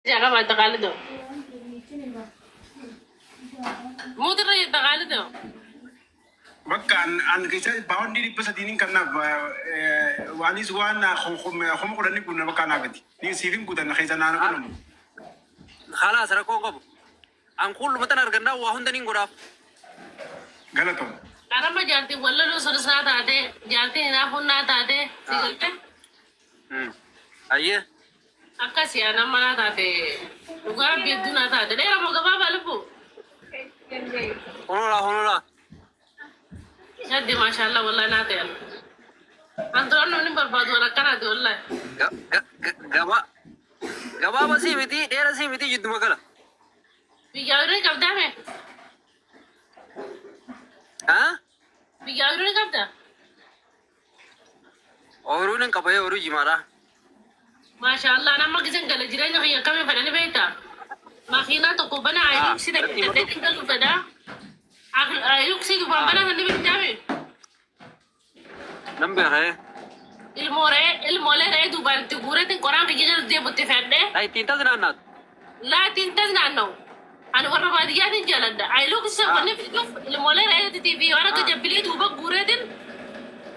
Jangan mata kali tu. Muter aja tak kali tu. Bahkan an kisah bahon diri pesat ini karena wanis wana khom kuda ni guna bahkan abadi. Ni sifin kuda nak kisah nana kuda. خلاص ركوكب أنقول مثلا أرجعنا وهم تاني غراب Galaton. Karena mah janti wala lu sudah sana tadi, janti na pun na tadi, sih أيه Akka sih anak mana tadi, juga biar na tadi. Deh mau gapa balu bu? هنولا Jadi masya Allah wala na tadi. Antara nu ni berbadu orang kan ada wala. جوا بس هي متي دير سي متي جد مكلا Biar kau dah me, ها biar kau dah. أورون كبايا أورو جمارا Masya Allah, nama kisah kalau jiran yang kami pada ni beta. Makina tu kau bana ayuk sih dah kita tinggal tu pada. Ayuk sih tu bana nanti beta me. نمبر है Ilmore re tu bar tu gure tu korang kerja dia buat fende. أي تين تزن أنات La tintas nano. Anu warna badia ni jalan dah. Ay look sa wani film ilmole re tu TV orang kerja beli tu bak gure din.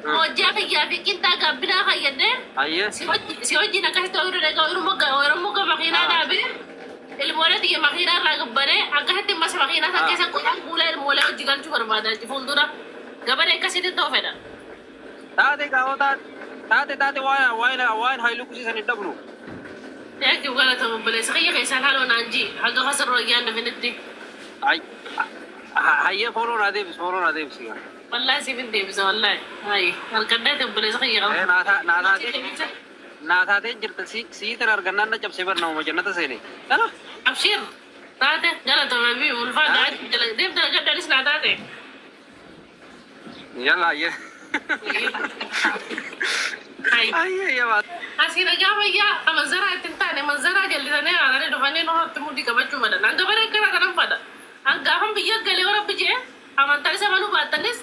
Mau jaga ya bikin tak gabina kaya deh. أيه Si oji nak kasih tahu orang muka makina dah be. Ilmole dia makina lagi bare. Agak hati mas makina tak kisah kurang gula ilmole jigan tu berbada. Jifundura. Gabare kasih tu tahu feda. تاتي كاو تاتي واين هاي لوكسي سندبلو Ya juga lah tu boleh. Sekali kisah halu nanji. Agak kasar royan dah finiti. أي هاي فولو نادي بس يا والله سيفن دي بس والله هاي الكدات boleh sekali kau. ناتا جرت سي ترى أرجعنا جب سيبر نوم جنة سيني أنا أبشر تاته جل تمامي والفا قاعد جل ديم تلقى dari sana تاته يلا أيه هاي أيه يا بات asina jama ya manzara tentane manzara jalli tane ana ne dofane no tumudi kabachu mada nanga bare kara kanam pada anga ham biya gale ora bije amantare sa manu batanis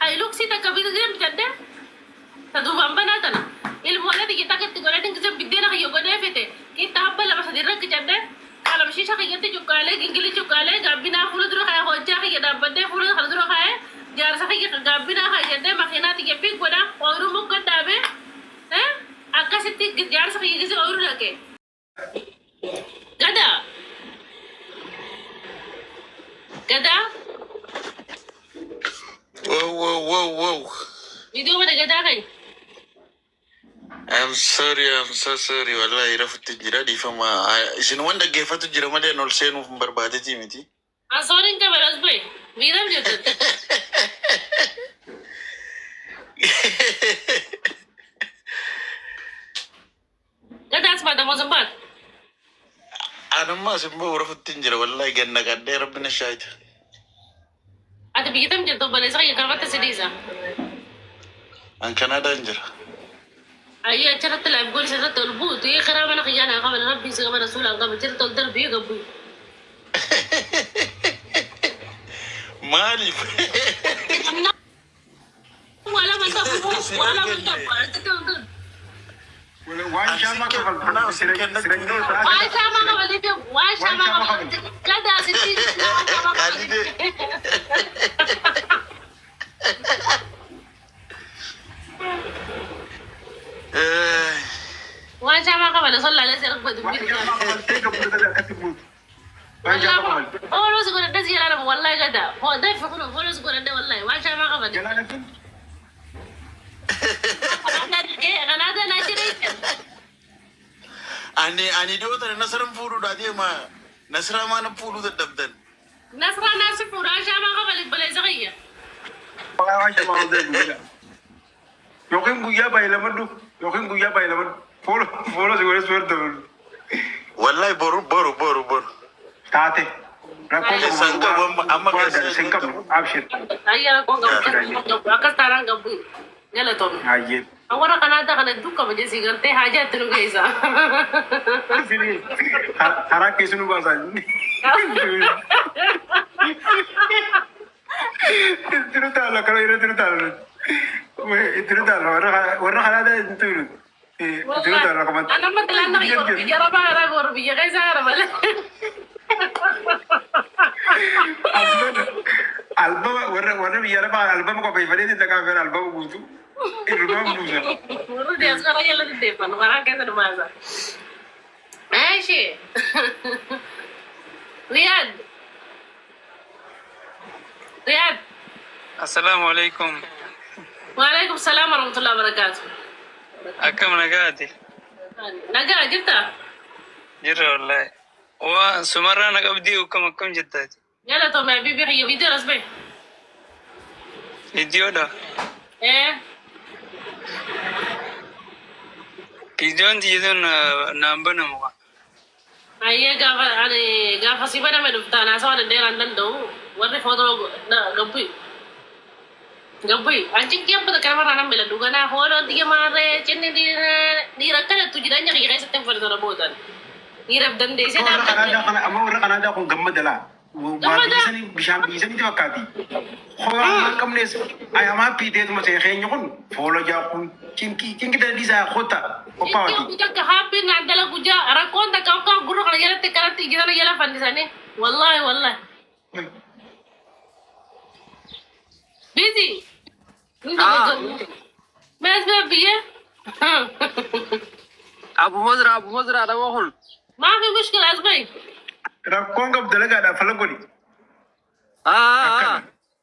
ay look sita kabir gem jadde tadu bambana tana il mola di kita ket gore ting je bidena kayo gone fete kita habla bas dirra ke jadde kala mishisha kayete chukale gingili chukale gabina fulu duro kaya hoja kaya dabade fulu khala duro kaya jar sa kaya gabina kaya jadde makina ti pik goda oru muk dabe eh akasiti jar sa kaya gise oru lake gada Whoa. video mana gada kai I'm so sorry. Wallahi rafutti jira di fama. Isin wanda gefatu jira made nol senu barbade timiti. asorin ka balas boy viram jete gada asma da mozambat Anamma simbo rafutti jira wallahi ganna gadde rabbina shahid. ada bigitam jete balas kaya karwata sedisa An Canada jira. أيه ترى تلعب قول سرت البوت إيه خراب أنا خيانة قبل ربي سقبل رسول الله قبل ترى تقدر بيه قبل Mali. ولا من تقول ولا من تقول Wan shama kafal. واي سامع قبل يبي واي سامع قبل كذا ستي واي سامع قبل صلى على سيرك بدو والله سكون الناس يلا والله كذا هو ده فكرة والله سكون الناس والله واي سامع قبل أنا هذا ناشرين Ani do ta nasaran fudu da dia ma nasra ma na fudu da dabdan. نصرة ناس فورا سامع قبل بلا زغية Yokin guya baylaman du. Yokin guya baylaman. Follow siguro suerte. Wallahi boru. Tate. Rakko Sangka amma singkap abshir. أيه كون قبل أكثر ترى قبل يلا توم Ayet. أورا كنادا كنا دوكا بجسي قلتي حاجة تنوكيسا Sini. Harak kesunu basan. Itu talo kalau itu talo. Itu talo. Warna Canada itu. Itu rakaman. أنا مثلا أنا غوربية ربا غوربية كيسا ربا Album warna biar apa album kau beli di tengah ver album butuh. Album butuh. ورد يا صغار يلا تدفن وراك كذا ماذا ماشي رياض رياض السلام عليكم. وعليكم السلام ورحمة الله وبركاته أكم نقاتي نقا جبتها جرى والله وسمرة نقبدي وكم جداتي يلا تو ما بيبي هي فيديو رسمي فيديو ده ايه فيديو تيجون نامبنا موا أيه قاف أنا قاف سيبنا من دفتان أسوأ الدير عندنا دو وري فوتو لا قبي قبي أنتي كيف بدك كلام أنا ملا دوغنا هولو دي مارة جنني دي ركنا تجدانيا كي غير ستين فرد ربوتان دي ربدن دي سيدا Orang Kanada kau gambar dah. Bisa ni wakati. Kau kamu les ayam api dia tu macam kaya nyokon. Follow jauh pun. Cingki dah di sana kota. Apa lagi? Kita kehampir nak dalam kuja rakon tak kau guru kalau jalan tekanan tiga jalan jalan fan di sana. Wallahi. Busy. Mas baby ya. Abu Mazra ada wahul. ما في مشكلة أسمعي Rakon kau dah lega dah follow kau ni.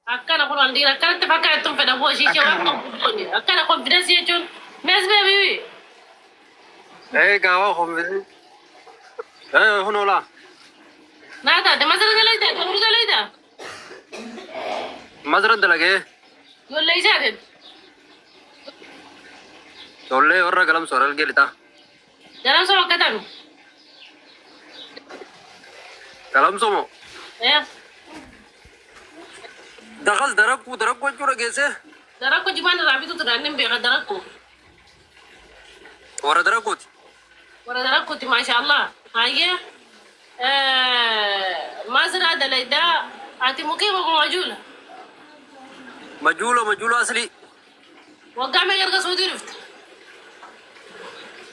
أكان أقول عندي أكان تفكر أنتم في دبوا شيء أكان أقول في ناس يجون ماس بيبي Gawa home. Honola. نادا ده مثلا جليدا كم جليدا Mazra dalage. يقول لي زاد Tolle orra galam soral gelita. جلام سوا كتام Galam somo. إيه Dakal darakku jura gese. دركو جمان رابي ترانم بيغا دركو Ora darakut. ورا دركو ما شاء الله هاي ما زرع دليدا أنت مقيمة موجودة Majula asli. وقام يرقى سعودي رفت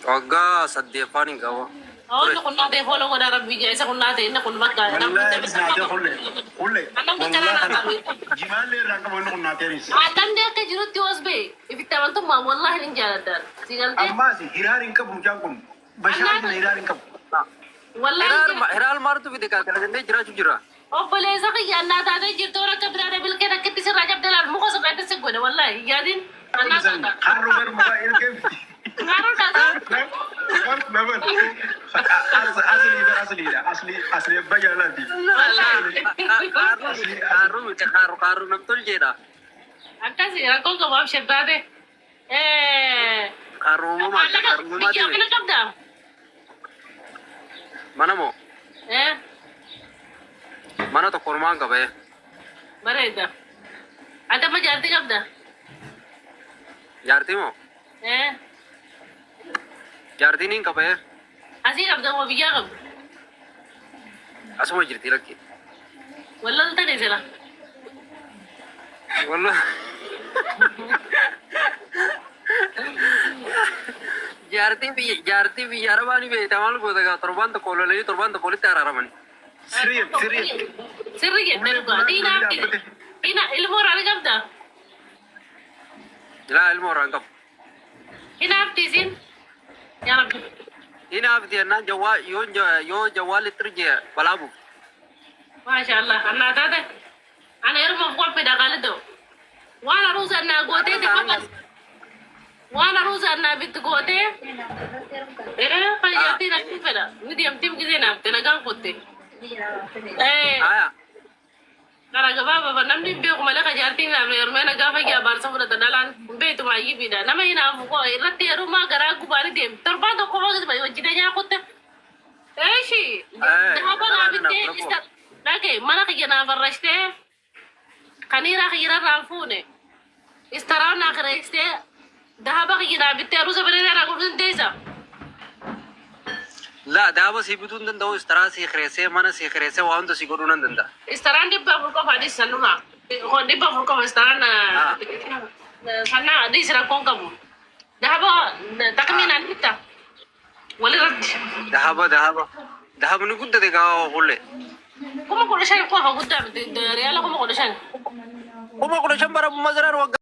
Wagga saddefani gawa. أقول لك كنا ده فولو ولا ربي جاي كنا ده إنه كنا مكة أنا Wallahi كنت bisa aja kulle. أنا كنت أنا Gimana le rakam orang nateris. Adam dia ke jurut tiwas be. Ibi taman tu ma wallahi nin jalan sigal te. Amma si hirarin ka bujang kun. Bashar na hirarin ka. Wallahi. Hiral martu bide ka kala ne jira jira. Oh boleh sa kaya na tada jirto ora ka brada bil ke nakiti si Rajab dalal mo ko sa kaya se gode wallahi. Yadin ana tada. Harro ber muka ilke. Ngaro tada. Asli bayar lagi. Karu namtul jeda. Akka si ako ko bab shedade. Karu mama Mati. Kana kabda. Mana mo? Eh. Mana to kurman ka ba? Bareda. Ada ma jarti kabda. Yarti mo? Yarti nin ka ba? Asi kabda mo biya kab. Asuma jirti lakki. Wallahi tane sila. Wallah. Jarti bi yarabani be tamal ko daga turban to poli tarara mani. Sirri. Sirri ya teruga. Ina ilmu rani kabda. La ilmo rangam. Ina aftisin. Ya Rabbi. Ina abdi na yo jawal itrje balabu. Masha Allah. Anna tada. Ana irma kwa peda galdo. Wana ruza na gote te papas. Wana ruza na bit gote. Pa yati na peda. Nidi am tim gize na tena gang kote. Aya. Kara gaba baba namni be ko malaka jarti na be yorme na gafa ya bar sabura da dalan be to ma yibi da nama ina fu ko irati ruma gara ku bari dem torba do ko ba ba wajida nya kote. Eishi. Da ba na bitte ista. Lake mana ka gena farrashte. Kanira khira rafune. Istarana khreste. Da ba ka gena bitte ruza bere na ko deza. La da ba sibutun dan do istara si khrese mana si khrese wa ando si gorunan danda. Istaran di ba ko fa di sanuma. Ko di ba ko istaran na sana di sira kon kamu. دهبا تكمينا نتا ولا رد ذهب نقول ده كله كم كل شيء قوة قدام ريال كم كل شيء وما كل شيء برا مزرعة